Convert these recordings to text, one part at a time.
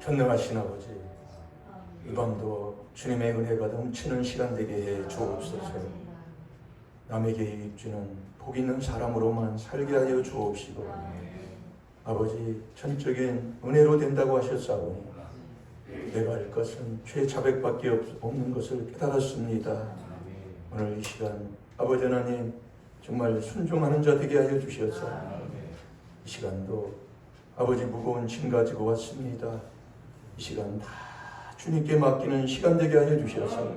전능하신 아버지, 이 밤도 주님의 은혜가 넘치는 시간 되게 해 주옵소서. 남에게 이익 주는 복 있는 사람으로만 살게 하여 주옵시고, 아버지 전적인 은혜로 된다고 하셨사오니 내가 할 것은 죄 자백밖에 없는 것을 깨달았습니다. 오늘 이 시간 아버지 하나님 정말 순종하는 자 되게 하여 주셔서 이 시간도 아버지 무거운 짐 가지고 왔습니다. 이 시간 다 주님께 맡기는 시간 되게 하여 주셔서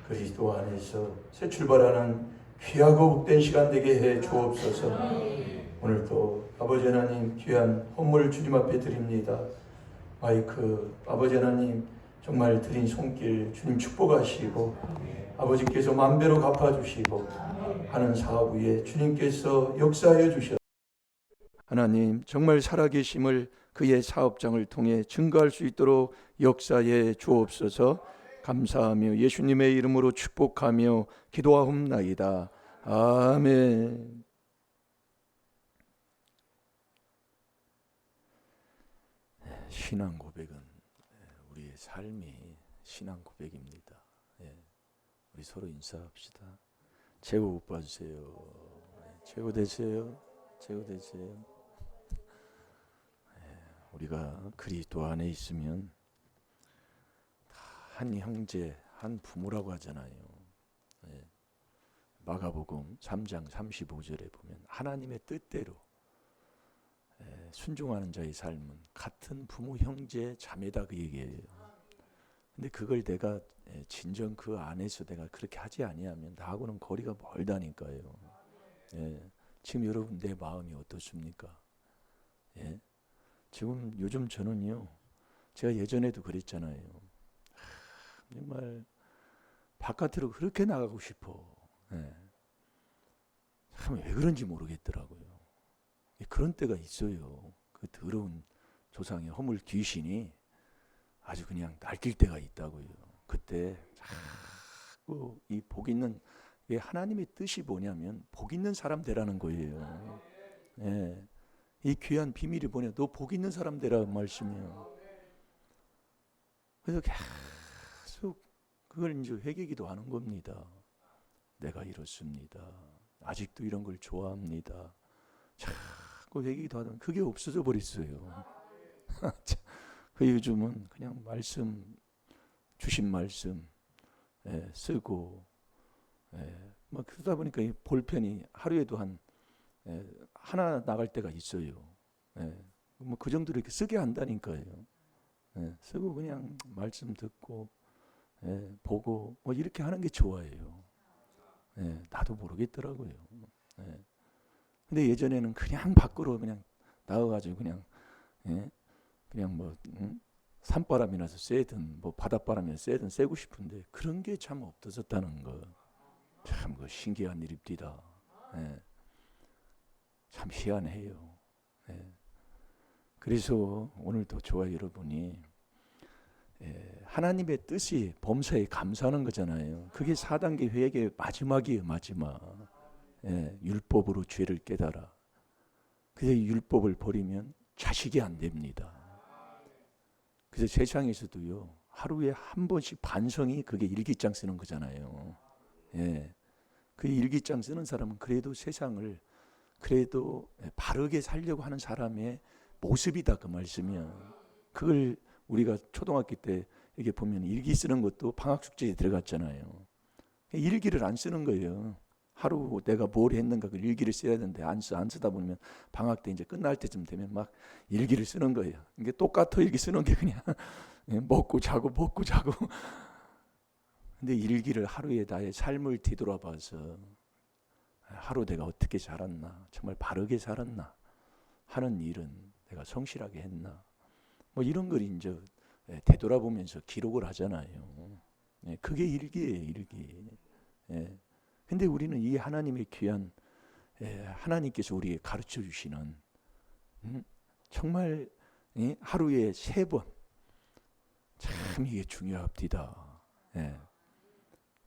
그리스도 안에서 새 출발하는 귀하고 복된 시간 되게 해 주옵소서. 오늘도 아버지 하나님 귀한 헌물을 주님 앞에 드립니다. 마이크 아버지 하나님 정말 드린 손길 주님 축복하시고 아버지께서 만배로 갚아주시고 하는 사업 위에 주님께서 역사하여 주셔서 하나님 정말 살아계심을 그의 사업장을 통해 증거할 수 있도록 역사해 주옵소서. 감사하며 예수님의 이름으로 축복하며 기도하옵나이다. 아멘. 신앙 고백은 우리의 삶이 신앙 고백입니다. 우리 서로 인사합시다. 최고 못 봐주세요. 최고 되세요. 최고 되세요. 우리가 그리스도 안에 있으면 한 형제, 한 부모라고 하잖아요. 마가복음 3장 35절에 보면 하나님의 뜻대로 순종하는 자의 삶은 같은 부모, 형제, 자매다 그 얘기예요. 근데 그걸 내가 진정 그 안에서 내가 그렇게 하지 아니하면 나하고는 거리가 멀다니까요. 지금 여러분 내 마음이 어떻습니까? 지금 요즘 저는요, 제가 예전에도 그랬잖아요. 정말 바깥으로 그렇게 나가고 싶어. 참 왜 그런지 모르겠더라고요. 그런 때가 있어요. 그 더러운 조상의 허물 귀신이 아주 그냥 날뛸 때가 있다고요. 그때 자꾸 이 복 있는 하나님의 뜻이 뭐냐면 복 있는 사람 되라는 거예요. 이 귀한 비밀이 뭐냐? 너 복 있는 사람 되라 말씀이에요. 그래서 계속 그걸 이제 회개기도 하는 겁니다. 내가 이렇습니다. 아직도 이런 걸 좋아합니다. 자꾸 회개기도 하던 그게 없어져 버렸어요. 그 요즘은 그냥 말씀 주신 말씀 쓰고 막 그러다 보니까 이 볼펜이 하루에도 하나 나갈 때가 있어요. 뭐 그 정도로 이렇게 쓰게 한다니까요. 쓰고 그냥 말씀 듣고 보고 뭐 이렇게 하는 게 좋아요. 나도 모르겠더라고요. 근데 예전에는 그냥 밖으로 그냥 나가가지고 그냥 뭐 산바람이 나서 쐬든 뭐 바닷바람이 쐬든 쐬고 싶은데 그런 게 참 없어졌다는 거. 참 그 신기한 일입니다. 참 희한해요. 그래서 오늘도 저와 여러분이 하나님의 뜻이 범사에 감사하는 거잖아요. 그게 4단계 회개의 마지막이에요. 마지막. 율법으로 죄를 깨달아. 그래서 율법을 버리면 자식이 안 됩니다. 그래서 세상에서도요, 하루에 한 번씩 반성이 그게 일기장 쓰는 거잖아요. 그 일기장 쓰는 사람은 그래도 세상을 그래도 바르게 살려고 하는 사람의 모습이다 그 말씀이야. 그걸 우리가 초등학교 때 이게 보면 일기 쓰는 것도 방학 숙제에 들어갔잖아요. 일기를 안 쓰는 거예요. 하루 내가 뭘 했는가 그 일기를 써야 되는데 안 쓰다 보면 방학 때 이제 끝날 때쯤 되면 막 일기를 쓰는 거예요. 이게 똑같아 일기 쓰는 게 그냥 먹고 자고 먹고 자고. 근데 일기를 하루에 나의 삶을 뒤돌아봐서 하루 내가 어떻게 살았나, 정말 바르게 살았나, 하는 일은 내가 성실하게 했나, 뭐 이런 걸 이제 되돌아보면서 기록을 하잖아요. 그게 일기예요, 일기. 근데 우리는 이 하나님의 귀한 하나님께서 우리에게 가르쳐 주시는 정말 하루에 3번 참 이게 중요합니다.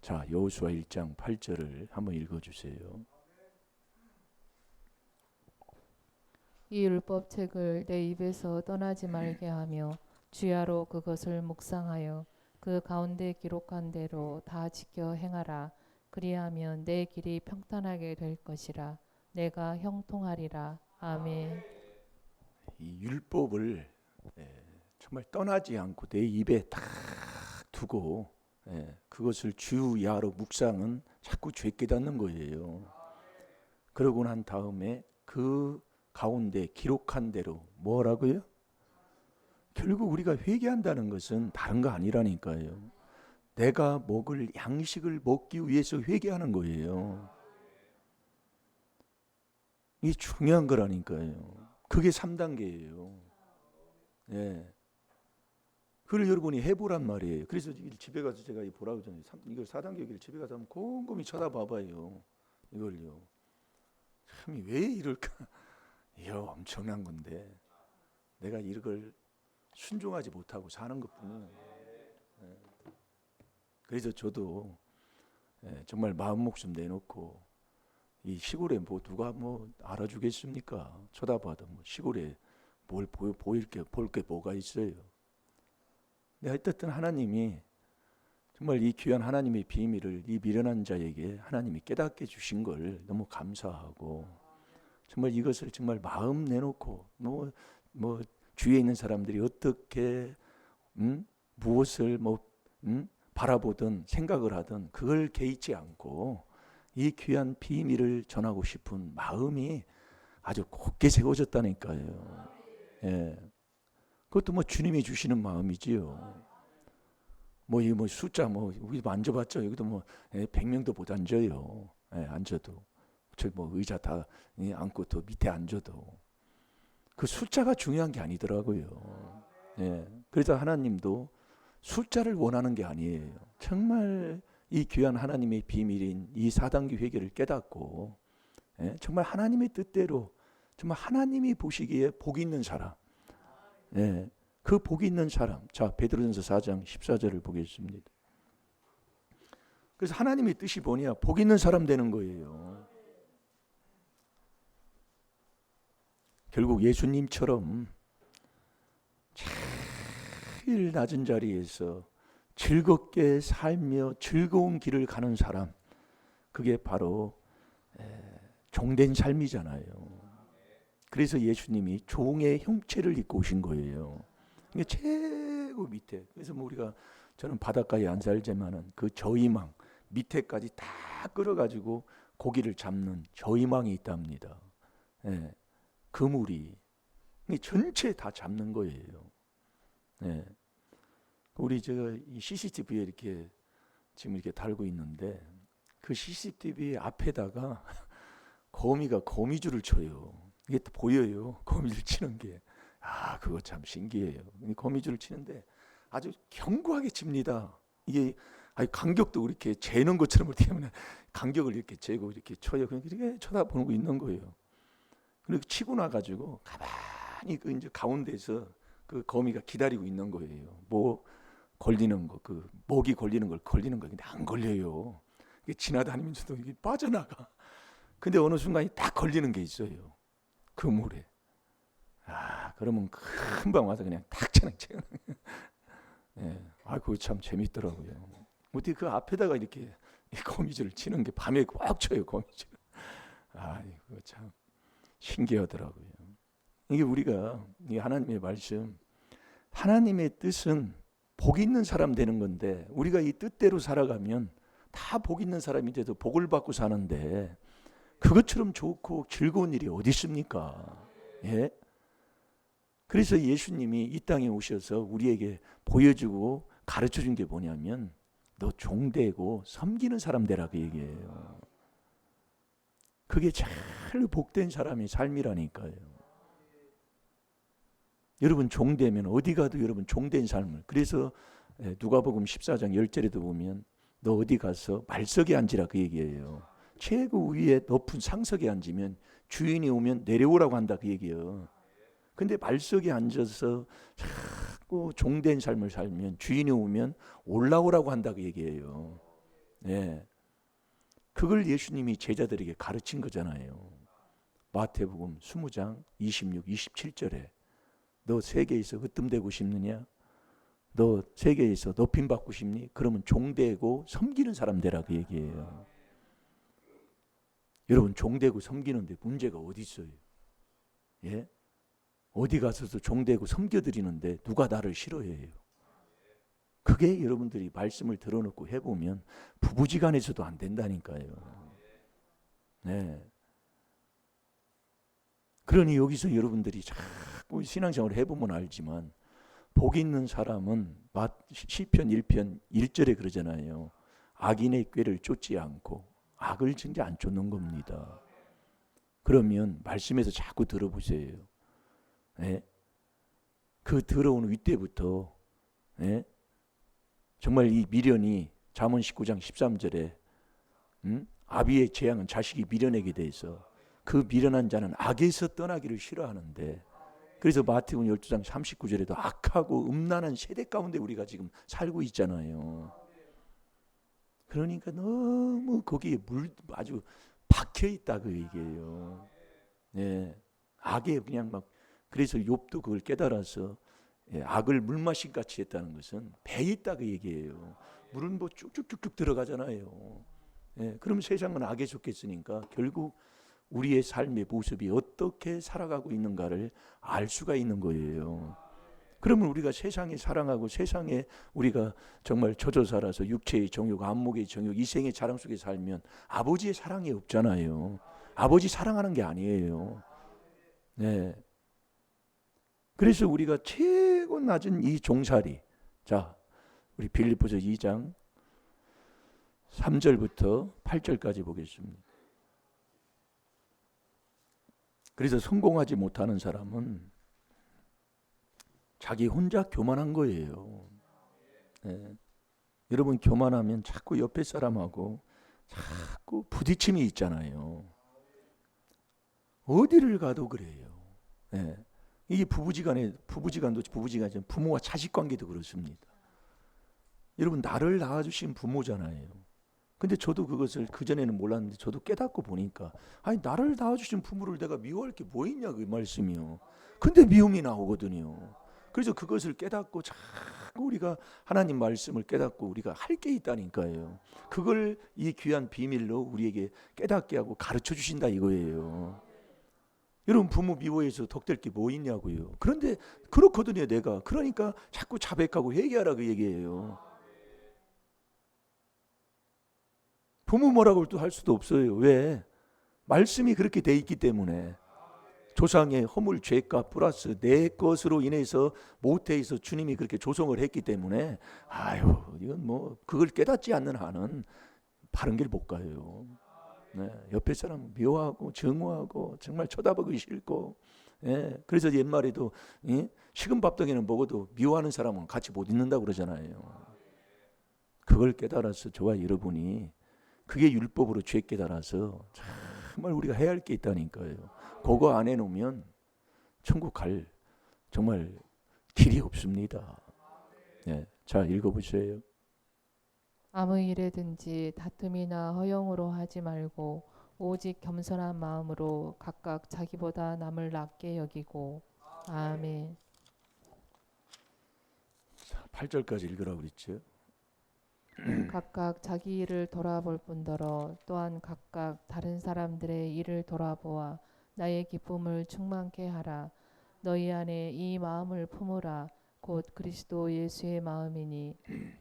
자, 여호수아 1장 8절을 한번 읽어주세요. 이 율법책을 내 입에서 떠나지 말게 하며 주야로 그것을 묵상하여 그 가운데 기록한 대로 다 지켜 행하라. 그리하면 내 길이 평탄하게 될 것이라. 내가 형통하리라. 아멘. 이 율법을 정말 떠나지 않고 내 입에 딱 두고 그것을 주야로 묵상은 자꾸 죄 깨닫는 거예요. 그러고 난 다음에 그 가운데 기록한 대로 뭐라고요? 결국 우리가 회개한다는 것은 다른 거 아니라니까요. 내가 먹을 양식을 먹기 위해서 회개하는 거예요. 이게 중요한 거라니까요. 그게 3단계예요. 예. 그걸 여러분이 해보란 말이에요. 그래서 집에 가서 제가 보라고 전에 이걸 4단계를 집에 가서 한번 곰곰이 쳐다봐봐요. 이걸요. 참 왜 이럴까? 이거 엄청난 건데 내가 이걸 순종하지 못하고 사는 것뿐이에요. 예. 그래서 저도 정말 마음 목숨 내놓고 이 시골에 뭐 누가 뭐 알아주겠습니까? 쳐다봐도 뭐 시골에 뭘 볼 게 뭐가 있어요. 근데 어쨌든 하나님이 정말 이 귀한 하나님의 비밀을 이 미련한 자에게 하나님이 깨닫게 주신 걸 너무 감사하고 정말 이것을 정말 마음 내놓고 뭐 주위에 있는 사람들이 어떻게 무엇을 바라보든 생각을 하든 그걸 개의치 않고 이 귀한 비밀을 전하고 싶은 마음이 아주 굳게 세워졌다니까요. 예. 그것도 뭐 주님이 주시는 마음이지요. 이 숫자 우리 만져봤죠. 여기도 100명도 못 앉아요. 예, 앉아도 저 의자 다 앉고 더 밑에 앉아도 그 숫자가 중요한 게 아니더라고요. 예. 그래서 하나님도 숫자를 원하는 게 아니에요. 정말 이 귀한 하나님의 비밀인 이 4단계 회개를 깨닫고 정말 하나님의 뜻대로 정말 하나님이 보시기에 복 있는 사람, 그 복 있는 사람. 자, 베드로전서 4장 14절을 보겠습니다. 그래서 하나님의 뜻이 뭐냐? 복 있는 사람 되는 거예요. 결국 예수님처럼 제일 낮은 자리에서 즐겁게 살며 즐거운 길을 가는 사람, 그게 바로 종된 삶이잖아요. 그래서 예수님이 종의 형체를 입고 오신 거예요. 이게 최고 밑에. 그래서 우리가 저는 바닷가에 안 살지만은 그 저희망 밑에까지 다 끌어가지고 고기를 잡는 저희망이 있답니다. 그물이 전체 다 잡는 거예요. 우리 제가 이 CCTV에 이렇게 지금 이렇게 달고 있는데 그 CCTV 앞에다가 거미가 거미줄을 쳐요. 이게 또 보여요. 거미줄 치는 게. 그거 참 신기해요. 거미줄을 치는데 아주 견고하게 칩니다. 이게 간격도 이렇게 재는 것처럼 어떻게 하면 간격을 이렇게 재고 이렇게 쳐요. 그냥 이렇게 쳐다보고 있는 거예요. 그리고 치고 나가지고 가만히 그 이제 가운데서 그 거미가 기다리고 있는 거예요. 걸리는 거, 그 목이 걸리는 거 근데 안 걸려요. 이게 지나다니면서도 이게 빠져나가. 근데 어느 순간에 딱 걸리는 게 있어요. 그 물에. 그러면 금방 와서 그냥 탁 치는. 그거 참 재밌더라고요. 어떻게 그 앞에다가 이렇게 거미줄을 치는 게 밤에 꽉 쳐요, 거미줄. 이거 참 신기하더라고요. 이게 우리가 이 하나님의 말씀, 하나님의 뜻은 복 있는 사람 되는 건데 우리가 이 뜻대로 살아가면 다 복 있는 사람이 돼도 복을 받고 사는데 그것처럼 좋고 즐거운 일이 어디 있습니까? 예? 그래서 예수님이 이 땅에 오셔서 우리에게 보여주고 가르쳐준 게 뭐냐면 너 종되고 섬기는 사람 되라 그 얘기예요. 그게 제일 복된 사람의 삶이라니까요. 여러분 종되면 어디 가도 여러분 종된 삶을. 그래서 누가복음 14장 10절에도 보면 너 어디 가서 말석에 앉으라 그 얘기예요. 최고 위에 높은 상석에 앉으면 주인이 오면 내려오라고 한다 그 얘기예요. 근데 말석에 앉아서 자꾸 종된 삶을 살면 주인이 오면 올라오라고 한다 그 얘기예요. 그걸 예수님이 제자들에게 가르친 거잖아요. 마태복음 20장 26, 27절에 너 세계에서 으뜸되고 싶느냐? 너 세계에서 높임 받고 싶니? 그러면 종되고 섬기는 사람 되라 그 얘기예요. 여러분 종되고 섬기는데 문제가 어디 있어요? 예? 어디 가서도 종되고 섬겨드리는데 누가 나를 싫어해요? 그게 여러분들이 말씀을 들어놓고 해보면 부부지간에서도 안 된다니까요. 네. 그러니 여기서 여러분들이 자꾸 신앙생활을 해보면 알지만 복 있는 사람은 시편 1편 1절에 그러잖아요. 악인의 꾀를 쫓지 않고 악을 진짜 안 쫓는 겁니다. 그러면 말씀에서 자꾸 들어보세요. 예? 그 들어오는 윗대부터 예? 정말 이 미련이 잠언 19장 13절에 아비의 재앙은 자식이 미련하게 돼서 그 미련한 자는 악에서 떠나기를 싫어하는데 그래서 마태복음 12장 39절에도 악하고 음란한 세대 가운데 우리가 지금 살고 있잖아요. 그러니까 너무 거기에 아주 박혀 있다 그 얘기예요. 예. 악에 그냥 막 그래서 욥도 그걸 깨달아서 예, 악을 물마신 같이 했다는 것은 배에 있다 그 얘기예요. 물은 뭐 쭉쭉쭉쭉 들어가잖아요. 예, 그럼 세상은 악에 속했으니까 결국 우리의 삶의 모습이 어떻게 살아가고 있는가를 알 수가 있는 거예요. 그러면 우리가 세상에 사랑하고 세상에 우리가 정말 젖어 살아서 육체의 정욕, 안목의 정욕, 이생의 자랑 속에 살면 아버지의 사랑이 없잖아요. 아버지 사랑하는 게 아니에요. 네. 그래서 우리가 최고 낮은 이 종살이, 자, 우리 빌립보서 2장 3절부터 8절까지 보겠습니다. 그래서 성공하지 못하는 사람은 자기 혼자 교만한 거예요. 네. 여러분 교만하면 자꾸 옆에 사람하고 자꾸 부딪힘이 있잖아요. 어디를 가도 그래요. 네. 이게 부부지간도 부모와 자식 관계도 그렇습니다. 여러분 나를 낳아주신 부모잖아요. 근데 저도 그것을 그전에는 몰랐는데 저도 깨닫고 보니까 아니 나를 낳아주신 부모를 내가 미워할 게 뭐 있냐 그 말씀이요. 근데 미움이 나오거든요. 그래서 그것을 깨닫고 자꾸 우리가 하나님 말씀을 깨닫고 우리가 할 게 있다니까요. 그걸 이 귀한 비밀로 우리에게 깨닫게 하고 가르쳐 주신다 이거예요. 여러분 부모 미워해서 덕될 게 뭐 있냐고요. 그런데 그렇거든요 내가. 그러니까 자꾸 자백하고 회개하라 그 얘기예요. 부모 뭐라고 또 할 수도 없어요. 왜? 말씀이 그렇게 돼 있기 때문에. 조상의 허물 죄값 플러스 내 것으로 인해서 모태에서 주님이 그렇게 조성을 했기 때문에 아유 이건 뭐 그걸 깨닫지 않는 한은 바른 길 못 가요. 네, 옆에 사람 미워하고 증오하고 정말 쳐다보기 싫고 예, 그래서 옛말에도 예? 식은 밥덩이는 먹어도 미워하는 사람은 같이 못 있는다고 그러잖아요. 그걸 깨달아서 저와 여러분이 그게 율법으로 죄 깨달아서 정말 우리가 해야 할 게 있다니까요. 그거 안 해놓으면 천국 갈 정말 길이 없습니다. 네, 자 읽어보세요. 아무 일에든지 다툼이나 허용으로 하지 말고 오직 겸손한 마음으로 각각 자기보다 남을 낮게 여기고. 아멘. 8절까지 읽으라고 그랬죠. 각각 자기 일을 돌아볼 뿐더러 또한 각각 다른 사람들의 일을 돌아보아 나의 기쁨을 충만케 하라. 너희 안에 이 마음을 품으라. 곧 그리스도 예수의 마음이니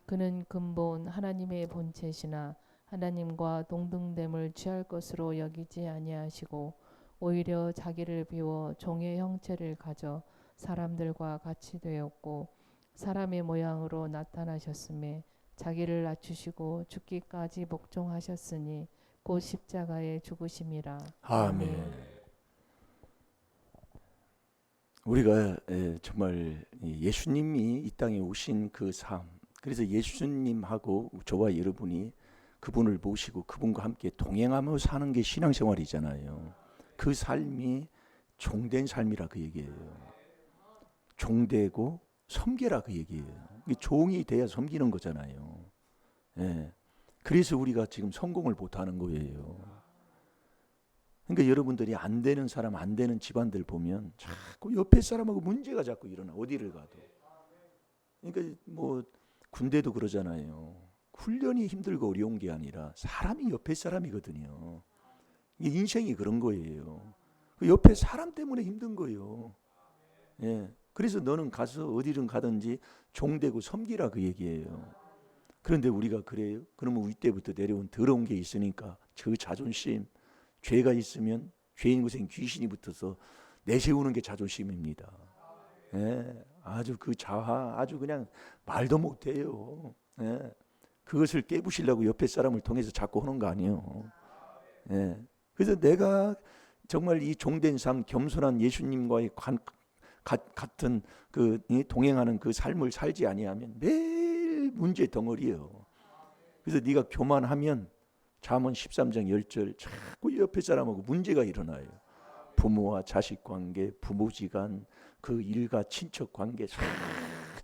그는 근본 하나님의 본체시나 하나님과 동등됨을 취할 것으로 여기지 아니하시고 오히려 자기를 비워 종의 형체를 가져 사람들과 같이 되었고 사람의 모양으로 나타나셨음에 자기를 낮추시고 죽기까지 복종하셨으니 곧 십자가에 죽으심이라. 아멘. 우리가 정말 예수님이 이 땅에 오신 그 삶, 그래서 예수님하고 저와 여러분이 그분을 모시고 그분과 함께 동행하며 사는 게 신앙생활이잖아요. 그 삶이 종된 삶이라 그 얘기예요. 종되고 섬기라 그 얘기예요. 종이 돼야 섬기는 거잖아요. 예. 그래서 우리가 지금 성공을 못하는 거예요. 그러니까 여러분들이 안 되는 사람, 안 되는 집안들 보면 자꾸 옆에 사람하고 문제가 자꾸 일어나. 어디를 가도. 그러니까 뭐 군대도 그러잖아요. 훈련이 힘들고 어려운 게 아니라 사람이 옆에 사람이거든요. 이게 인생이 그런 거예요. 그 옆에 사람 때문에 힘든 거예요. 예. 그래서 너는 가서 어디든 가든지 종되고 섬기라 그 얘기예요. 그런데 우리가 그래요? 그러면 우리 때부터 내려온 더러운 게 있으니까 저 자존심, 죄가 있으면 죄인 곳엔 귀신이 붙어서 내세우는 게 자존심입니다. 예. 아주 그 자아 아주 그냥 말도 못해요. 예. 그것을 깨부시려고 옆에 사람을 통해서 자꾸 하는 거 아니에요. 예. 그래서 내가 정말 이 종된 삶, 겸손한 예수님과의 같은 그 동행하는 그 삶을 살지 아니하면 매일 문제 덩어리예요. 그래서 네가 교만하면 잠언 13장 10절 자꾸 옆에 사람하고 문제가 일어나요. 부모와 자식 관계, 부모지간, 그 일가 친척 관계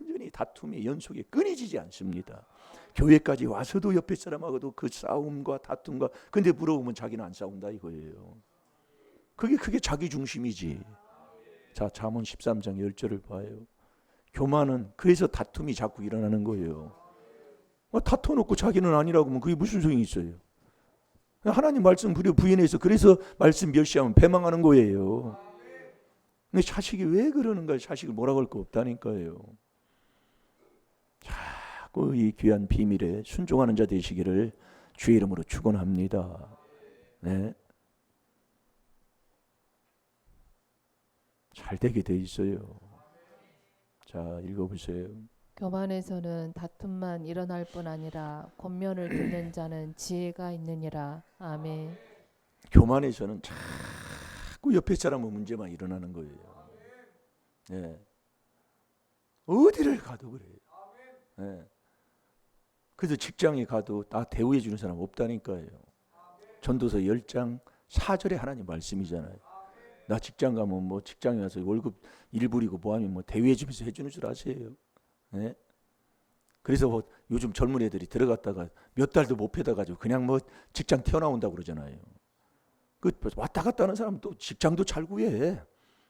완전히 다툼의 연속이 끊이지지 않습니다. 교회까지 와서도 옆에 사람하고도 그 싸움과 다툼과 근데 물어보면 자기는 안 싸운다 이거예요. 그게 자기 중심이지. 자, 잠언 13장 10절을 봐요. 교만은 그래서 다툼이 자꾸 일어나는 거예요. 다퉈놓고 자기는 아니라고 하면 그게 무슨 소용이 있어요. 하나님 말씀 부인해서 그래서 말씀 멸시하면 패망하는 거예요. 근데 자식이 왜 그러는가? 자식을 뭐라고 할 거 없다니까요. 자꾸 이 귀한 비밀에 순종하는 자 되시기를 주의 이름으로 축원합니다. 네. 잘 되게 돼 있어요. 자, 읽어보세요. 교만에서는 다툼만 일어날 뿐 아니라 권면을 듣는 자는 지혜가 있느니라. 아멘. 교만에서는 자꾸 옆에 사람은 문제만 일어나는 거예요. 네. 어디를 가도 그래요. 네. 그래서 직장에 가도 나 대우해 주는 사람 없다니까요. 전도서 10장 4절에 하나님 말씀이잖아요. 나 직장 가면 뭐 직장에 가서 월급 일 부리고 뭐하면 뭐 대우해 주면서 해주는 줄 아세요? 네? 그래서 뭐 요즘 젊은 애들이 들어갔다가 몇 달도 못 패다가지고 그냥 뭐 직장 튀어나온다고 그러잖아요. 그 왔다 갔다 하는 사람 또 직장도 잘 구해.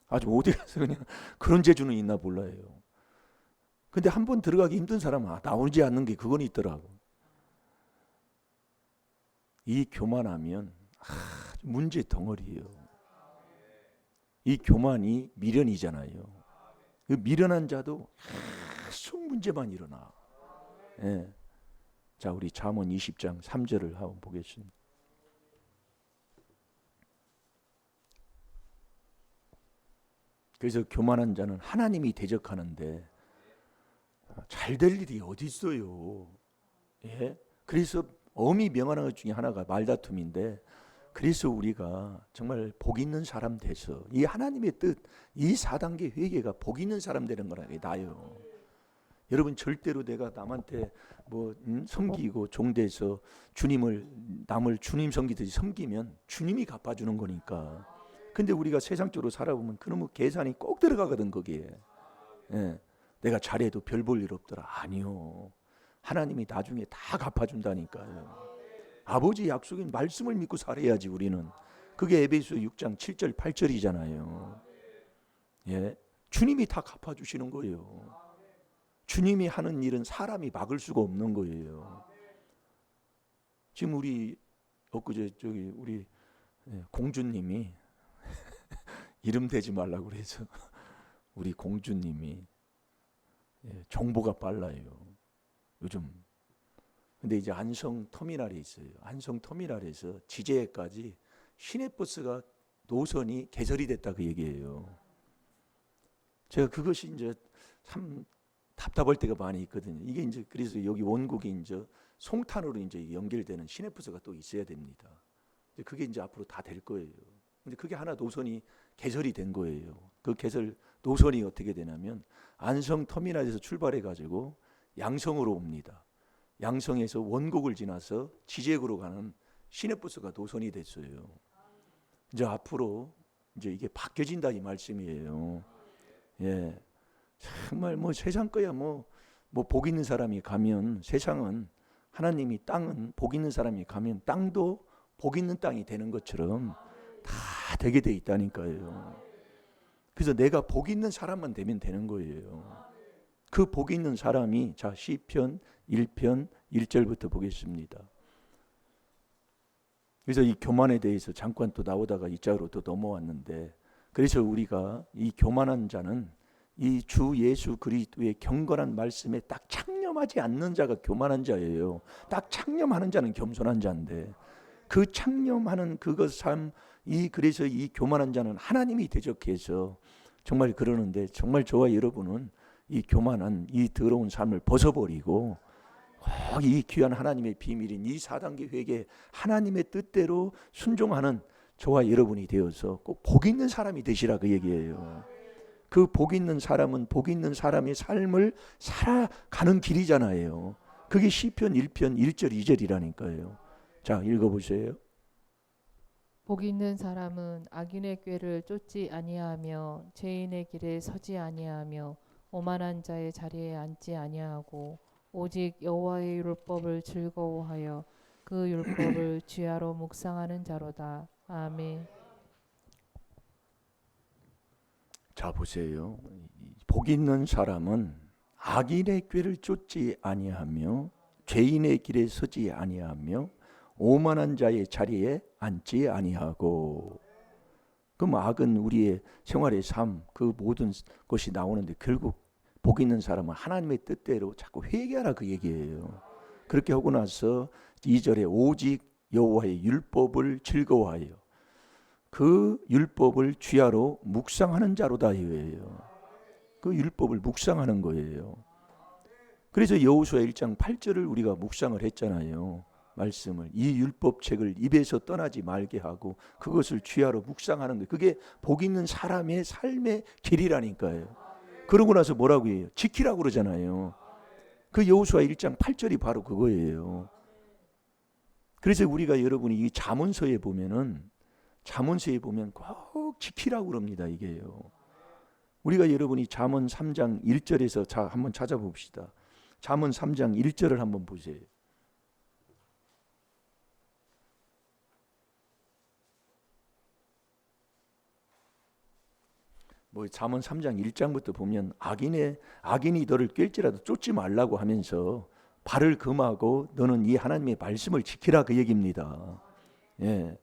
아주 어디 가서 그냥 그런 재주는 있나 몰라요. 근데 한 번 들어가기 힘든 사람은 나오지 않는 게 그건 있더라고. 이 교만하면 문제 덩어리예요. 이 교만이 미련이잖아요. 그 미련한 자도 계속 문제만 일어나. 예. 자, 우리 잠언 20장 3절을 한번 보겠습니다. 그래서 교만한 자는 하나님이 대적하는데 잘 될 일이 어디 있어요. 예? 그래서 엄히 명하는 것 중에 하나가 말다툼인데 그래서 우리가 정말 복 있는 사람 돼서 이 하나님의 뜻, 이 4단계 회개가 복 있는 사람 되는 거라 나요. 여러분 절대로 내가 남한테 뭐 섬기고 종돼서 주님을 남을 주님 섬기듯이 섬기면 주님이 갚아주는 거니까. 근데 우리가 세상적으로 살아보면 그놈의 계산이 꼭 들어가거든 거기에. 예. 내가 잘해도 별 볼 일 없더라. 아니요. 하나님이 나중에 다 갚아준다니까요. 아버지 약속인 말씀을 믿고 살아야지 우리는. 그게 에베소 6장 7절 8절이잖아요. 예, 주님이 다 갚아주시는 거예요. 주님이 하는 일은 사람이 막을 수가 없는 거예요. 지금 우리 엊그제 저기 우리 공주님이 이름 대지 말라고 그래서 우리 공주님이 정보가 빨라요. 요즘. 근데 이제 안성 터미널에 있어요. 안성 터미널에서 지제까지 시내버스가 노선이 개설이 됐다 그 얘기예요. 제가 그것이 이제 참 답답할 때가 많이 있거든요. 이게 이제 그래서 여기 원국이 이제 송탄으로 이제 연결되는 시내버스가 또 있어야 됩니다. 그게 이제 앞으로 다 될 거예요. 근데 그게 하나 노선이 개설이 된 거예요. 그 개설 노선이 어떻게 되냐면 안성 터미널에서 출발해 가지고 양성으로 옵니다. 양성에서 원곡을 지나서 지제구로 가는 시내버스가 노선이 됐어요. 이제 앞으로 이제 이게 바뀌어진다 이 말씀이에요. 예, 정말 뭐 세상 거야 뭐 복 있는 사람이 가면 세상은 하나님이 땅은 복 있는 사람이 가면 땅도 복 있는 땅이 되는 것처럼 다 되게 돼 있다니까요. 그래서 내가 복 있는 사람만 되면 되는 거예요. 그 복 있는 사람이 자 시편 1편 1절부터 보겠습니다. 그래서 이 교만에 대해서 잠깐 또 나오다가 이 자로 또 넘어왔는데, 그래서 우리가 이 교만한 자는 이 주 예수 그리스도의 경건한 말씀에 딱 창념하지 않는 자가 교만한 자예요. 딱 창념하는 자는 겸손한 자인데, 그 창념하는 그것 삶, 그래서 이 교만한 자는 하나님이 대적해서 정말 그러는데, 정말 저와 여러분은 이 교만한 이 더러운 삶을 벗어버리고 이 귀한 하나님의 비밀인 이 4단계 회개, 하나님의 뜻대로 순종하는 저와 여러분이 되어서 꼭 복 있는 사람이 되시라, 그 얘기예요. 그 복 있는 사람은 복 있는 사람의 삶을 살아가는 길이잖아요. 그게 시편 1편 1절 2절이라니까요. 자, 읽어보세요. 복 있는 사람은 악인의 꾀를 쫓지 아니하며 죄인의 길에 서지 아니하며 오만한 자의 자리에 앉지 아니하고 오직 여호와의 율법을 즐거워하여 그 율법을 주야로 묵상하는 자로다. 아멘. 자, 보세요. 복 있는 사람은 악인의 꾀를 쫓지 아니하며 죄인의 길에 서지 아니하며 오만한 자의 자리에 앉지 아니하고. 그럼 악은 우리의 생활의 삶, 그 모든 것이 나오는데, 결국 복 있는 사람은 하나님의 뜻대로 자꾸 회개하라, 그 얘기예요. 그렇게 하고 나서 2절에 오직 여호와의 율법을 즐거워하여 그 율법을 주야로 묵상하는 자로다, 이거예요. 그 율법을 묵상하는 거예요. 그래서 여호수아 1장 8절을 우리가 묵상을 했잖아요. 말씀을, 이 율법책을 입에서 떠나지 말게 하고 그것을 주야로 묵상하는 거예요. 그게 복 있는 사람의 삶의 길이라니까요. 그러고 나서 뭐라고 해요? 지키라고 그러잖아요. 그 여호수아 1장 8절이 바로 그거예요. 그래서 우리가, 여러분이 이 잠언서에 보면 꼭 지키라고 그럽니다, 이게요. 우리가 여러분이 잠언 3장 1절에서 한번 찾아봅시다. 잠언 3장 1절을 한번 보세요. 잠언 3장 1장부터 보면 악인이 너를 깰지라도 쫓지 말라고 하면서 발을 금하고 너는 이 하나님의 말씀을 지키라, 그 얘기입니다. 예.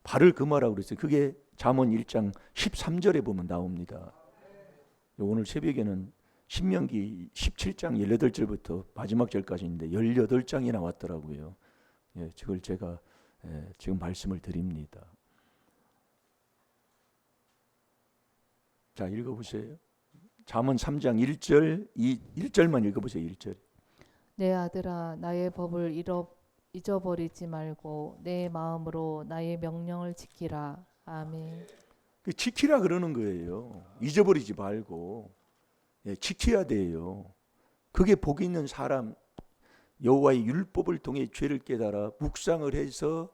발을 금하라고 그랬어요. 그게 잠언 1장 13절에 보면 나옵니다. 오늘 새벽에는 신명기 17장 18절부터 마지막 절까지 있는데 18장이 나왔더라고요. 예, 그걸 제가 지금 말씀을 드립니다. 자, 읽어보세요. 잠언 3장 1절, 1절만 읽어보세요. 1절. 내 아들아 나의 법을 잊어버리지 말고 내 마음으로 나의 명령을 지키라. 아멘. 그 지키라 그러는 거예요. 잊어버리지 말고. 예, 지켜야 돼요. 그게 복 있는 사람, 여호와의 율법을 통해 죄를 깨달아 묵상을 해서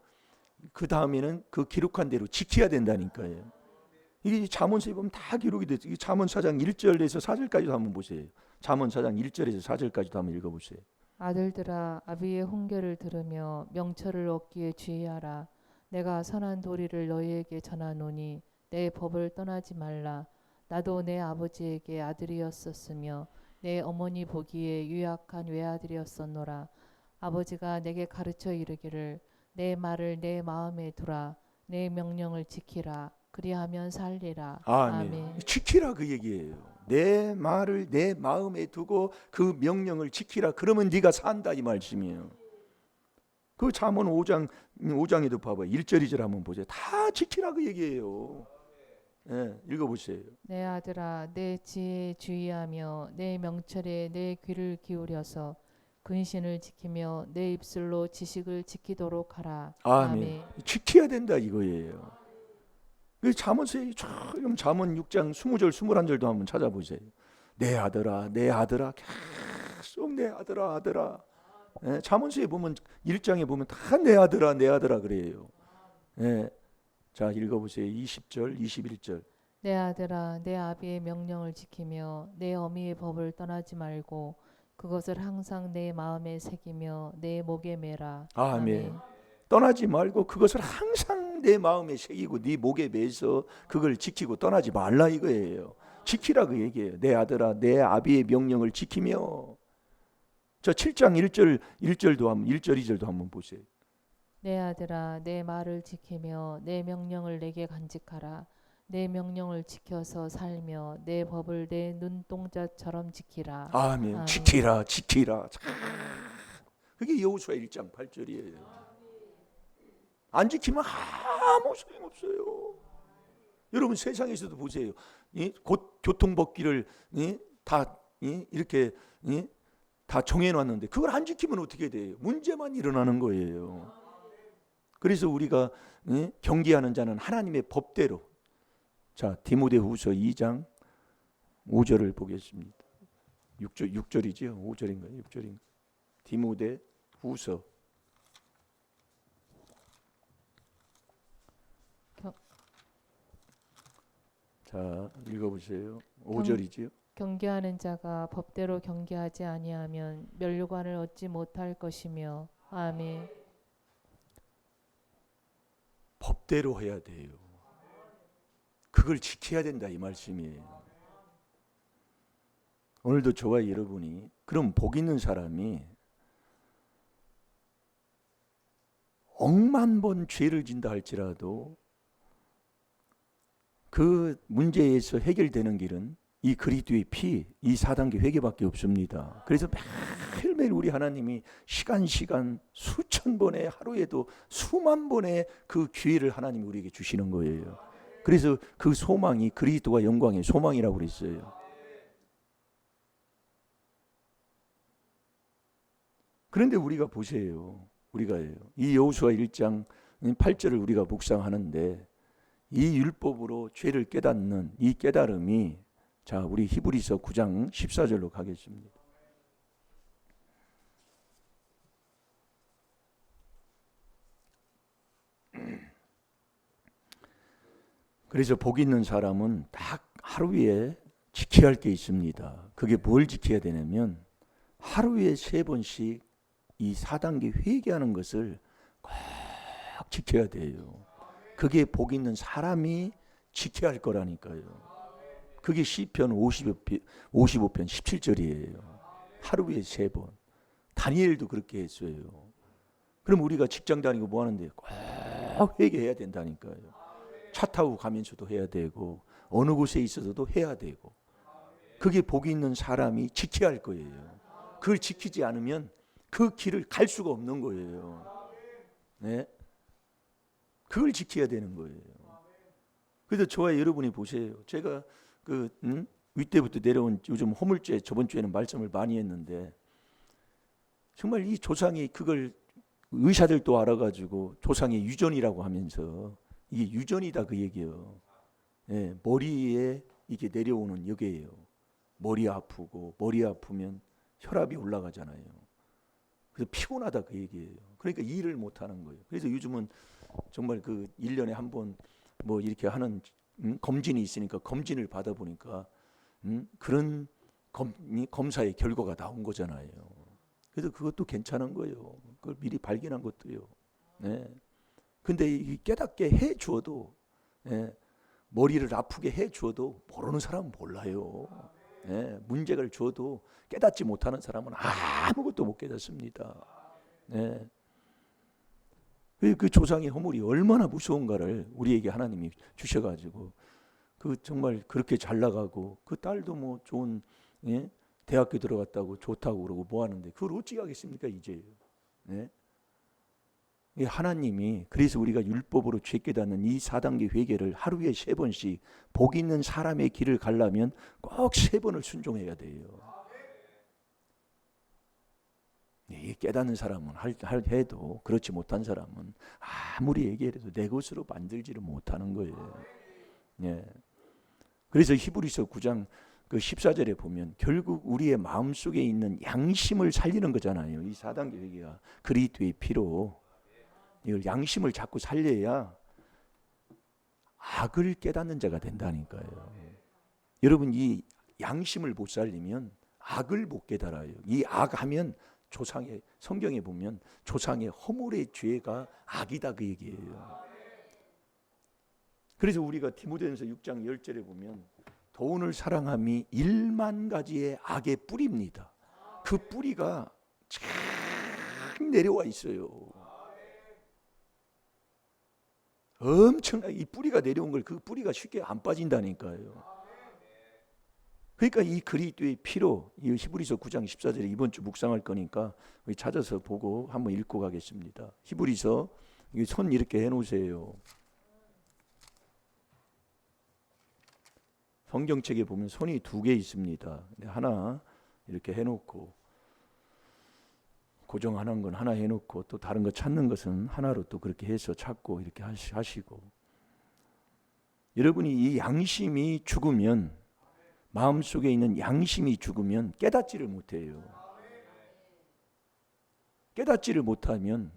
그 다음에는 그 기록한 대로 지켜야 된다니까요. 이게 잠언서에 보면 다 기록이 됐어요. 잠언 4장 1절에서 4절까지도 한번 보세요. 잠언 4장 1절에서 4절까지도 한번 읽어보세요. 아들들아 아비의 훈계를 들으며 명철을 얻기에 주의하라. 내가 선한 도리를 너희에게 전하노니 내 법을 떠나지 말라. 나도 내 아버지에게 아들이었었으며 내 어머니 보기에 유약한 외아들이었었노라. 아버지가 내게 가르쳐 이르기를 내 말을 내 마음에 두라. 내 명령을 지키라. 그리하면 살리라. 아멘. 지키라, 그 얘기예요. 내 말을 내 마음에 두고 그 명령을 지키라. 그러면 네가 산다, 이 말씀이에요. 그 잠언 5장에도 봐봐요. 1절 2절 한번 보세요. 다 지키라, 그 얘기예요. 네, 읽어보세요. 내 아들아 내 지혜에 주의하며 내 명철에 내 귀를 기울여서 근신을 지키며 내 입술로 지식을 지키도록 하라. 아멘. 지켜야 된다, 이거예요. 그 잠언서에 잠언 6장 20절 21절도 한번 찾아보세요. 내 아들아 내 아들아, 계속 내 아들아 아들아. 예, 잠언서에 보면 1장에 보면 다 내 아들아 내 아들아 그래요. 예. 자, 읽어보세요. 20절 21절. 내 아들아 내 아비의 명령을 지키며 내 어미의 법을 떠나지 말고 그것을 항상 내 마음에 새기며 내 목에 매라. 아멘. 떠나지 말고 그것을 항상 내 마음에 새기고 네 목에 매서 그걸 지키고 떠나지 말라, 이거예요. 지키라 그 얘기예요. 내 아들아 내 아비의 명령을 지키며. 저 7장 1절도 한번 1절 2절도 한번 보세요. 내 아들아 내 말을 지키며 내 명령을 내게 간직하라. 내 명령을 지켜서 살며 내 법을 내 눈동자처럼 지키라. 아멘. 아멘. 지키라 지키라. 그게 여호수아 1장 8절이에요. 안 지키면 아무 소용없어요. 여러분 세상에서도 보세요. 곧 교통법규를 다 이렇게 다 정해놨는데 그걸 안 지키면 어떻게 돼요? 문제만 일어나는 거예요. 그래서 우리가 경계하는 자는 하나님의 법대로. 자, 디모데후서 2장 5절을 보겠습니다. 6절이지요? 5절인가요? 6절인가요? 디모데후서 자, 읽어보세요. 5절이지요? 경계하는 자가 법대로 경계하지 아니하면 면류관을 얻지 못할 것이며. 아멘. 법대로 해야 돼요. 그걸 지켜야 된다 이 말씀이에요. 오늘도 저와 여러분이 그럼 복 있는 사람이 억만 번 죄를 진다 할지라도 그 문제에서 해결되는 길은 이 그리스도의 피, 이 4단계 회개밖에 없습니다. 그래서 매일매일 우리 하나님이 시간 수천 번의 하루에도 수만 번의 그 기회를 하나님이 우리에게 주시는 거예요. 그래서 그 소망이 그리스도와 영광의 소망이라고 그랬어요. 그런데 우리가 보세요. 우리가요. 이 여호수아 1장 8절을 우리가 묵상하는데 이 율법으로 죄를 깨닫는 이 깨달음이 자, 우리 히브리서 9장 14절로 가겠습니다. 그래서 복 있는 사람은 딱 하루에 지켜야 할 게 있습니다. 그게 뭘 지켜야 되냐면 하루에 3번씩 이 4단계 회개하는 것을 꼭 지켜야 돼요. 그게 복 있는 사람이 지켜야 할 거라니까요. 그게 시편 55편 17절이에요. 하루에 3번. 다니엘도 그렇게 했어요. 그럼 우리가 직장 다니고 뭐 하는데 꼭 회개해야 된다니까요. 차 타고 가면서도 해야 되고 어느 곳에 있어서도 해야 되고 그게 복이 있는 사람이 지켜야 할 거예요. 그걸 지키지 않으면 그 길을 갈 수가 없는 거예요. 네? 그걸 지켜야 되는 거예요. 그래서 저와 여러분이 보세요. 제가 윗대부터 내려온 요즘 허물죄 저번 주에는 말씀을 많이 했는데 정말 이 조상이 그걸 의사들도 알아가지고 조상의 유전이라고 하면서 이게 유전이다 그 얘기예요. 예, 머리에 이게 내려오는 여기예요. 머리 아프고 머리 아프면 혈압이 올라가잖아요. 그래서 피곤하다 그 얘기예요. 그러니까 일을 못 하는 거예요. 그래서 요즘은 정말 그 1년에 한 번 뭐 이렇게 하는 검진이 있으니까 검진을 받아 보니까 그런 검사의 결과가 나온 거잖아요. 그래서 그것도 괜찮은 거예요. 그걸 미리 발견한 것도요. 네. 근데 이 깨닫게 해 주어도 머리를 아프게 해 주어도 모르는 사람은 몰라요. 문제를 줘도 깨닫지 못하는 사람은 아무것도 못 깨닫습니다. 그 조상의 허물이 얼마나 무서운가를 우리에게 하나님이 주셔가지고 그 정말 그렇게 잘 나가고 그 딸도 뭐 좋은 대학교 들어갔다고 좋다고 그러고 뭐 하는데 그걸 어찌 하겠습니까 이제. 하나님이 그래서 우리가 율법으로 죄 깨닫는 이 4단계 회개를 하루에 3번씩 복 있는 사람의 길을 가려면 꼭 3번을 순종해야 돼요. 깨닫는 사람은 해도 그렇지 못한 사람은 아무리 얘기해도 내 것으로 만들지를 못하는 거예요. 그래서 히브리서 9장 그 14절에 보면 결국 우리의 마음속에 있는 양심을 살리는 거잖아요. 이 4단계 회개가 그리스도의 피로 이걸 양심을 자꾸 살려야 악을 깨닫는 자가 된다니까요. 여러분 이 양심을 못 살리면 악을 못 깨달아요. 이 악하면 조상의 성경에 보면 조상의 허물의 죄가 악이다 그 얘기예요. 그래서 우리가 디모데전서 6장 10절에 보면 돈을 사랑함이 1만 가지의 악의 뿌리입니다. 그 뿌리가 쫙 내려와 있어요. 엄청나게 이 뿌리가 내려온 걸 그 뿌리가 쉽게 안 빠진다니까요. 그러니까 이 그리스도의 피로, 이 히브리서 9장 14절에 이번 주 묵상할 거니까 찾아서 보고 한번 읽고 가겠습니다. 히브리서, 손 이렇게 해놓으세요. 성경책에 보면 손이 2개 있습니다. 하나 이렇게 해놓고, 고정하는 건 하나 해놓고, 또 다른 거 찾는 것은 하나로 또 그렇게 해서 찾고 이렇게 하시고. 여러분이 이 양심이 죽으면, 마음속에 있는 양심이 죽으면 깨닫지를 못해요. 깨닫지를 못하면,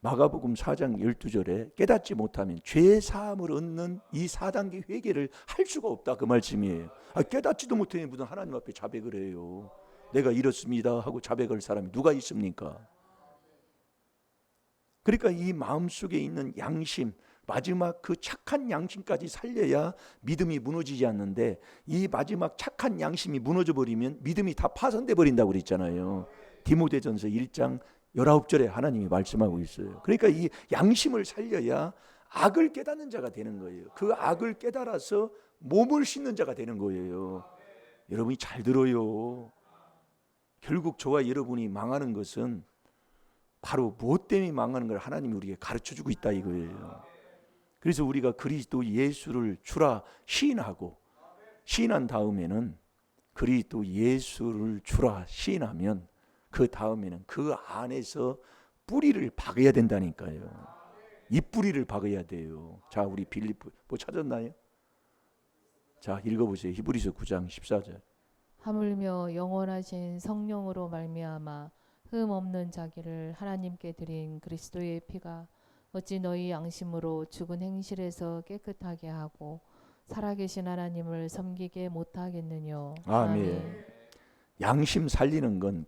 마가복음 4장 12절에 깨닫지 못하면 죄 사함을 얻는 이 4단계 회개를 할 수가 없다, 그 말씀이에요. 깨닫지도 못하는 분은 하나님 앞에 자백을 해요. 내가 이렇습니다 하고 자백할 사람이 누가 있습니까? 그러니까 이 마음속에 있는 양심, 마지막 그 착한 양심까지 살려야 믿음이 무너지지 않는데, 이 마지막 착한 양심이 무너져 버리면 믿음이 다 파손돼 버린다고 그랬잖아요. 디모데전서 1장 19절에 하나님이 말씀하고 있어요. 그러니까 이 양심을 살려야 악을 깨닫는 자가 되는 거예요. 그 악을 깨달아서 몸을 씻는 자가 되는 거예요. 여러분이 잘 들어요. 결국 저와 여러분이 망하는 것은 바로 무엇 때문에 망하는 걸 하나님이 우리에게 가르쳐주고 있다 이거예요. 그래서 우리가 그리스도 예수를 주라 시인하고, 시인한 다음에는 그리스도 예수를 주라 시인하면 그 다음에는 그 안에서 뿌리를 박아야 된다니까요. 이 뿌리를 박아야 돼요. 자, 우리 빌립보 뭐 찾았나요? 자, 읽어보세요. 히브리서 9장 14절. 하물며 영원하신 성령으로 말미암아 흠 없는 자기를 하나님께 드린 그리스도의 피가 어찌 너희 양심으로 죽은 행실에서 깨끗하게 하고 살아계신 하나님을 섬기게 못하겠느뇨. 아멘. 양심 살리는 건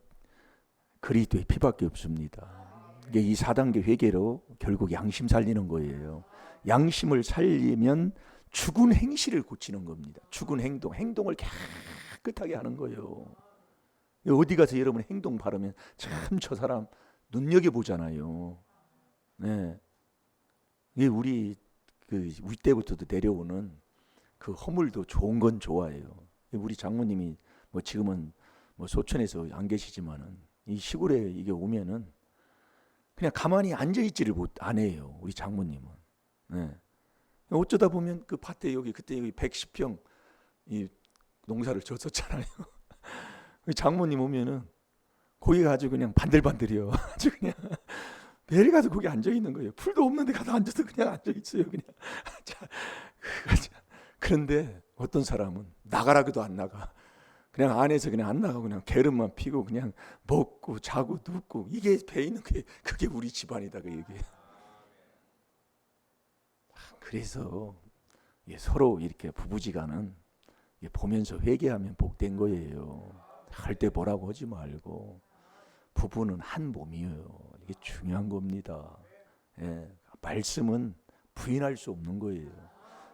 그리스도의 피밖에 없습니다. 이게 이 4단계 회개로 결국 양심 살리는 거예요. 양심을 살리면 죽은 행실을 고치는 겁니다. 죽은 행동을 깨끗하게 하는 거예요. 어디 가서 여러분 행동 바르면 참 저 사람 눈여겨보잖아요. 네. 이게 우리 때부터도 내려오는 그 허물도 좋은 건 좋아해요. 우리 장모님이 뭐 지금은 뭐 소천에서 안 계시지만은 이 시골에 이게 오면은 그냥 가만히 앉아있지를 안 해요. 우리 장모님은. 네. 어쩌다 보면 그 밭에 그때 여기 110평 이 농사를 졌었잖아요. 장모님 오면은 거기 가지고 그냥 반들반들이요. 아주 그냥 매일 가서 거기 앉아 있는 거예요. 풀도 없는데 가서 앉아서 그냥 앉아 있어요. 그냥. 그런데 어떤 사람은 나가라고도 안 나가. 그냥 안에서 그냥 안 나가고 그냥 게름만 피고 그냥 먹고 자고 눕고, 이게 배 있는 게 그게 우리 집안이다 그 얘기예요. 그래서 서로 이렇게 부부지간은 보면서 회개하면 복된 거예요. 할 때 뭐라고 하지 말고, 부부는 한 몸이에요. 이게 중요한 겁니다. 말씀은 부인할 수 없는 거예요.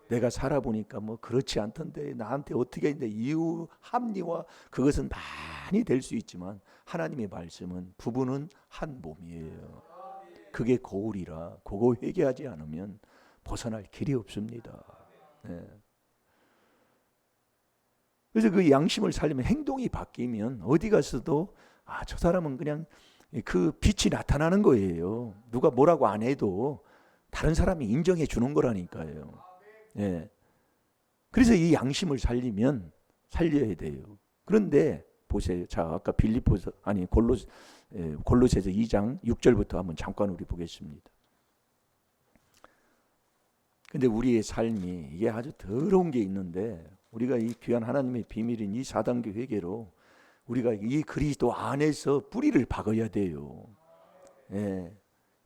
내가 살아보니까 뭐 그렇지 않던데, 나한테 어떻게 했는데, 이유 합리화 그것은 많이 될 수 있지만 하나님의 말씀은 부부는 한 몸이에요. 그게 고울이라 그거 회개하지 않으면 벗어날 길이 없습니다. 그래서 그 양심을 살리면 행동이 바뀌면 어디 가서도 저 사람은 그냥 그 빛이 나타나는 거예요. 누가 뭐라고 안 해도 다른 사람이 인정해 주는 거라니까요. 그래서 이 양심을 살려야 돼요. 그런데 보세요. 자, 아까 골로새서 2장 6절부터 한번 잠깐 우리 보겠습니다. 근데 우리의 삶이 이게 아주 더러운 게 있는데, 우리가 이 귀한 하나님의 비밀인 이 4단계 회개로 우리가 이 그리스도 안에서 뿌리를 박아야 돼요.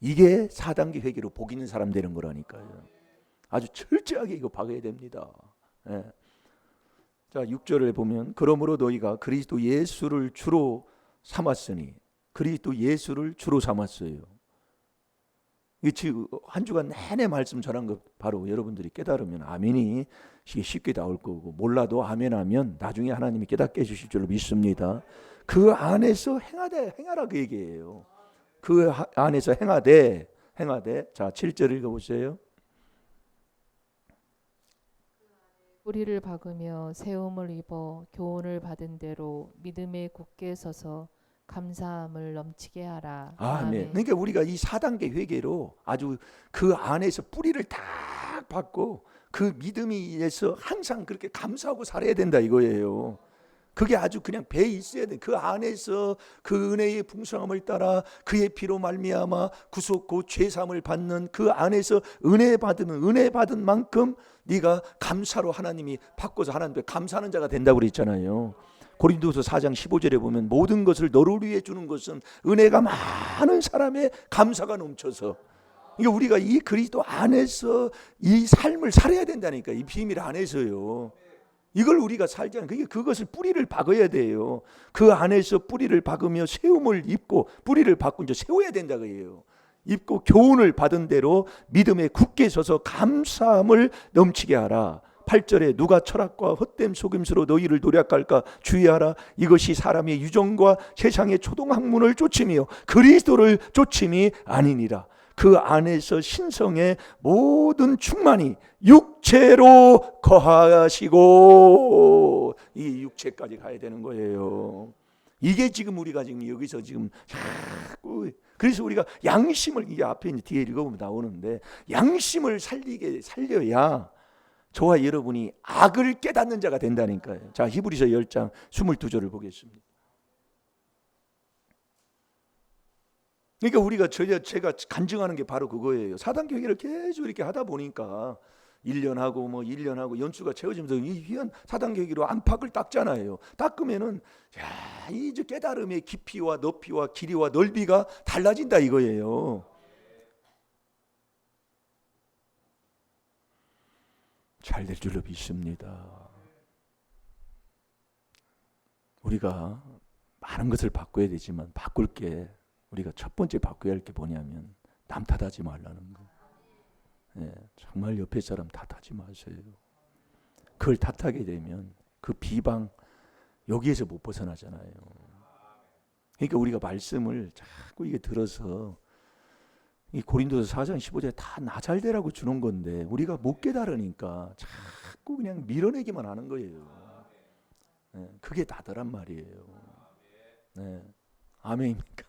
이게 4단계 회개로 복 있는 사람 되는 거라니까요. 아주 철저하게 이거 박아야 됩니다. 자, 6절을 보면 그러므로 너희가 그리스도 예수를 주로 삼았으니, 그리스도 예수를 주로 삼았어요. 이게 지금 한 주간 내내 말씀 전한 거 바로 여러분들이 깨달으면 아멘이 쉽게 나올 거고, 몰라도 아멘하면 나중에 하나님이 깨닫게 해주실 줄로 믿습니다. 그 안에서 행하라 그 얘기예요. 그 안에서 행하되. 자 7절 읽어보세요. 뿌리를 박으며 세움을 입어 교훈을 받은 대로 믿음에 굳게 서서 감사함을 넘치게 하라. 아멘. 그러니까 우리가 이 4단계 회개로 아주 그 안에서 뿌리를 딱 받고 그 믿음에서 항상 그렇게 감사하고 살아야 된다 이거예요. 그게 아주 그냥 배에 있어야 돼. 그 안에서 그 은혜의 풍성함을 따라 그의 피로 말미암아 구속고 죄사함을 받는 그 안에서 은혜 받으면 은혜 받은 만큼 네가 감사로 하나님이 바꿔서 하나님께 감사하는 자가 된다고 그랬잖아요. 고린도서 4장 15절에 보면 모든 것을 너를 위해 주는 것은 은혜가 많은 사람의 감사가 넘쳐서, 그러니까 우리가 이 그리스도 안에서 이 삶을 살아야 된다니까. 이 비밀 안에서요. 이걸 우리가 살지 않으면 그것을 뿌리를 박아야 돼요. 그 안에서 뿌리를 박으며 세움을 입고, 뿌리를 박고 이제 세워야 된다 그래요. 입고 교훈을 받은 대로 믿음에 굳게 서서 감사함을 넘치게 하라. 8절에 누가 철학과 헛된 속임수로 너희를 노략할까 주의하라. 이것이 사람의 유정과 세상의 초동학문을 쫓음이요 그리스도를 쫓음이 아니니라. 그 안에서 신성의 모든 충만이 육체로 거하시고, 이 육체까지 가야 되는 거예요. 이게 지금 우리가 지금 여기서 지금 자꾸, 그래서 우리가 양심을, 이게 앞에 이제 뒤에 읽어보면 나오는데, 양심을 살려야 저와 여러분이 악을 깨닫는 자가 된다니까요. 자, 히브리서 10장 22절을 보겠습니다. 그러니까 우리가 제가 간증하는 게 바로 그거예요. 4단계 회개를 계속 이렇게 하다 보니까 1년 하고 1년 하고 연수가 채워지면서 이 귀한 4단계 회개로 안팎을 닦잖아요. 닦으면은 이제 깨달음의 깊이와 높이와 길이와 넓이가 달라진다 이거예요. 잘 될 줄로 믿습니다. 우리가 많은 것을 바꿔야 되지만 바꿀 게, 우리가 첫 번째 바꿔야 할 게 뭐냐면 남 탓하지 말라는 거. 정말 옆에 사람 탓하지 마세요. 그걸 탓하게 되면 그 비방 여기에서 못 벗어나잖아요. 그러니까 우리가 말씀을 자꾸 이게 들어서 이 고린도서 4장 15절에 다 나 잘되라고 주는 건데 우리가 못 깨달으니까 자꾸 그냥 밀어내기만 하는 거예요. 그게 나더란 말이에요. 아멘입니까?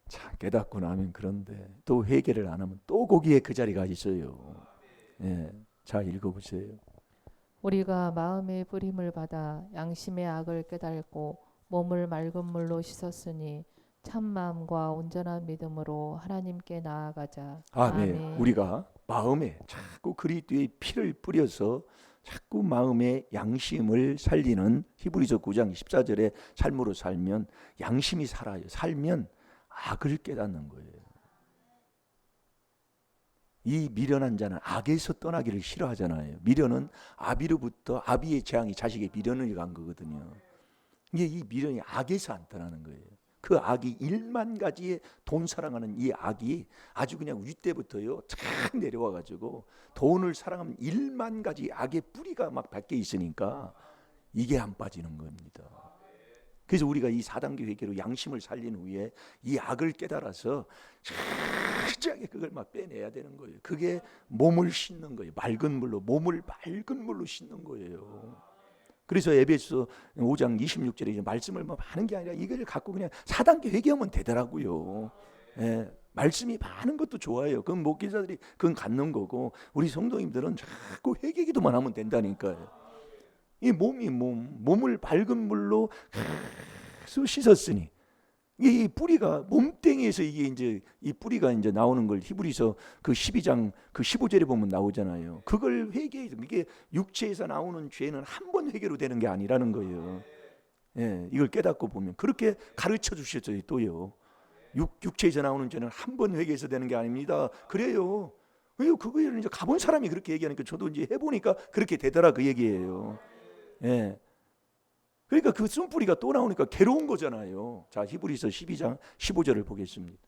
참 깨닫고 나면, 그런데 또 회개를 안 하면 또 거기에 그 자리가 있어요. 자, 읽어보세요. 우리가 마음의 뿌림을 받아 양심의 악을 깨달고 몸을 맑은 물로 씻었으니 참 마음과 온전한 믿음으로 하나님께 나아가자. 아멘. 우리가 마음에 자꾸 그리스도의 피를 뿌려서 자꾸 마음의 양심을 살리는 히브리서 9장 14절의 삶으로 살면 양심이 살아요. 살면 악을 깨닫는 거예요. 이 미련한 자는 악에서 떠나기를 싫어하잖아요. 미련은 아비로부터, 아비의 재앙이 자식의 미련을 간 거거든요. 이게 이 미련이 악에서 안 떠나는 거예요. 그 악이 1만 가지의 돈 사랑하는 이 악이 아주 그냥 윗대부터요 쫙 내려와 가지고 돈을 사랑하면 1만 가지 악의 뿌리가 막 밖에 있으니까 이게 안 빠지는 겁니다. 그래서 우리가 이 4단계 회개로 양심을 살린 후에 이 악을 깨달아서 철저하게 그걸 막 빼내야 되는 거예요. 그게 몸을 씻는 거예요. 맑은 물로, 몸을 맑은 물로 씻는 거예요. 그래서 에베소 5장 26절에 말씀을 뭐 많은 게 아니라 이걸 갖고 그냥 4단계 회개하면 되더라고요. 말씀이 많은 것도 좋아요. 그건 목회자들이 그건 갖는 거고, 우리 성도님들은 자꾸 회개 기도만 하면 된다니까요. 이 몸을 밝은 물로 계속 씻었으니, 이 뿌리가 몸뚱이에서 이게 이제 이 뿌리가 이제 나오는 걸 히브리서 그 12장 그 15절에 보면 나오잖아요. 그걸 회개해서, 이게 육체에서 나오는 죄는 한 번 회개로 되는 게 아니라는 거예요. 이걸 깨닫고 보면 그렇게 가르쳐 주셨어요. 또요. 육체에서 나오는 죄는 한 번 회개해서 되는 게 아닙니다. 그래요. 왜요? 그거를 이제 가본 사람이 그렇게 얘기하니까 저도 이제 해보니까 그렇게 되더라 그 얘기예요. 그러니까 그 쓴뿌리가 또 나오니까 괴로운 거잖아요. 자, 히브리서 12장 15절을 보겠습니다.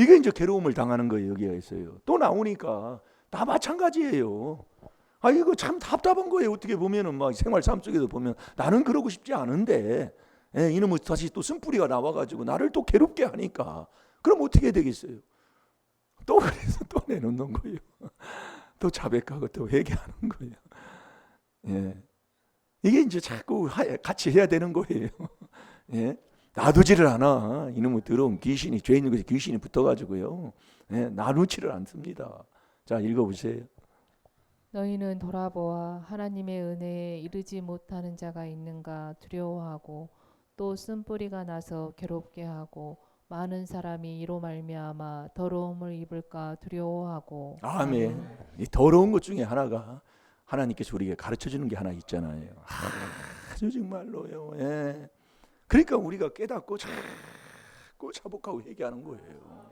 이게 이제 괴로움을 당하는 거예요. 여기가 있어요. 또 나오니까 다 마찬가지예요. 아, 이거 참 답답한 거예요. 어떻게 보면은 막 생활 삶 속에도 보면 나는 그러고 싶지 않은데, 이놈의 다시 또 쓴뿌리가 나와가지고 나를 또 괴롭게 하니까 그럼 어떻게 되겠어요? 또 그래서 또 내놓는 거예요. 또 자백하고 또 회개하는 거예요. 예. 이게 이제 자꾸 같이 해야 되는 거예요. 예. 놔두지를 않아. 이놈의 더러운 귀신이, 죄 있는 것에 귀신이 붙어가지고요. 예. 놔두지를 않습니다. 자, 읽어보세요. 너희는 돌아보아 하나님의 은혜에 이르지 못하는 자가 있는가 두려워하고 또 쓴뿌리가 나서 괴롭게 하고 많은 사람이 이로 말미암아 더러움을 입을까 두려워하고. 아멘. 이 더러운 것 중에 하나가 하나님께서 우리에게 가르쳐주는 게 하나 있잖아요. 아주 정말로요. 예. 그러니까 우리가 깨닫고 자꾸 자복하고 회개하는 거예요.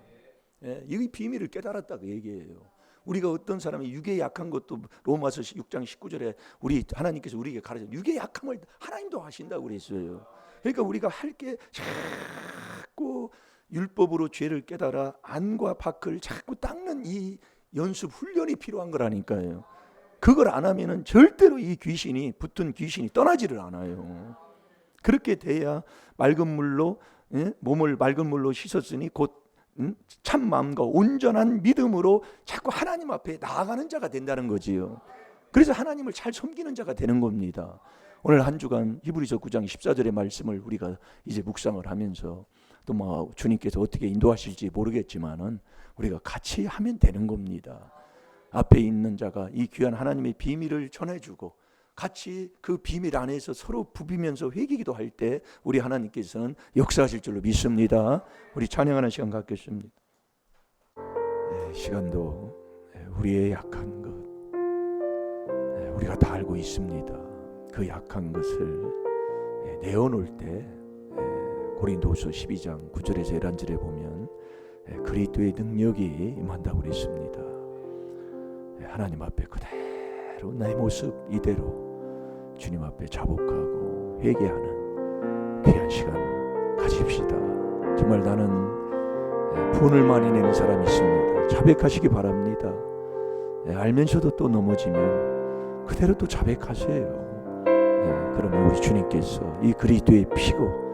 예. 이 비밀을 깨달았다고 얘기해요. 우리가 어떤 사람이 육에 약한 것도 로마서 6장 19절에 우리 하나님께서 우리에게 가르쳐 육의 약함을 하나님도 하신다고 그랬어요. 그러니까 우리가 할 게 자꾸 율법으로 죄를 깨달아 안과 밖을 자꾸 닦는 이 연습 훈련이 필요한 거라니까요. 그걸 안 하면은 절대로 이 귀신이 붙은 귀신이 떠나지를 않아요. 그렇게 돼야 맑은 물로 몸을 맑은 물로 씻었으니 곧 참 마음과 온전한 믿음으로 자꾸 하나님 앞에 나아가는 자가 된다는 거지요. 그래서 하나님을 잘 섬기는 자가 되는 겁니다. 오늘 한 주간 히브리서 9장 14절의 말씀을 우리가 이제 묵상을 하면서 또 뭐 주님께서 어떻게 인도하실지 모르겠지만은 우리가 같이 하면 되는 겁니다. 앞에 있는 자가 이 귀한 하나님의 비밀을 전해주고 같이 그 비밀 안에서 서로 부비면서 회개기도 할 때 우리 하나님께서는 역사하실 줄로 믿습니다. 우리 찬양하는 시간 갖겠습니다. 시간도 우리의 약한 것 우리가 다 알고 있습니다. 그 약한 것을 내어놓을 때 고린도후서 12장 9절에서 11절에 보면 그리스도의 능력이 임한다고 그랬습니다. 하나님 앞에 그대로 나의 모습 이대로 주님 앞에 자복하고 회개하는 귀한 시간 가집시다. 정말 나는 분을 많이 내는 사람이 있습니다. 자백하시기 바랍니다. 알면서도 또 넘어지면 그대로 또 자백하세요. 그러면 우리 주님께서 이 그리스도의 피고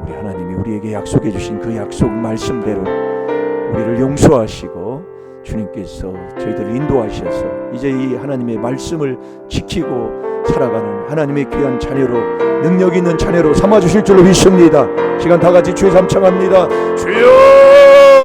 우리 하나님이 우리에게 약속해 주신 그 약속 말씀대로 우리를 용서하시고 주님께서 저희들을 인도하셔서 이제 이 하나님의 말씀을 지키고 살아가는 하나님의 귀한 자녀로 능력 있는 자녀로 삼아주실 줄로 믿습니다. 시간 다 같이 주여 삼창합니다. 주여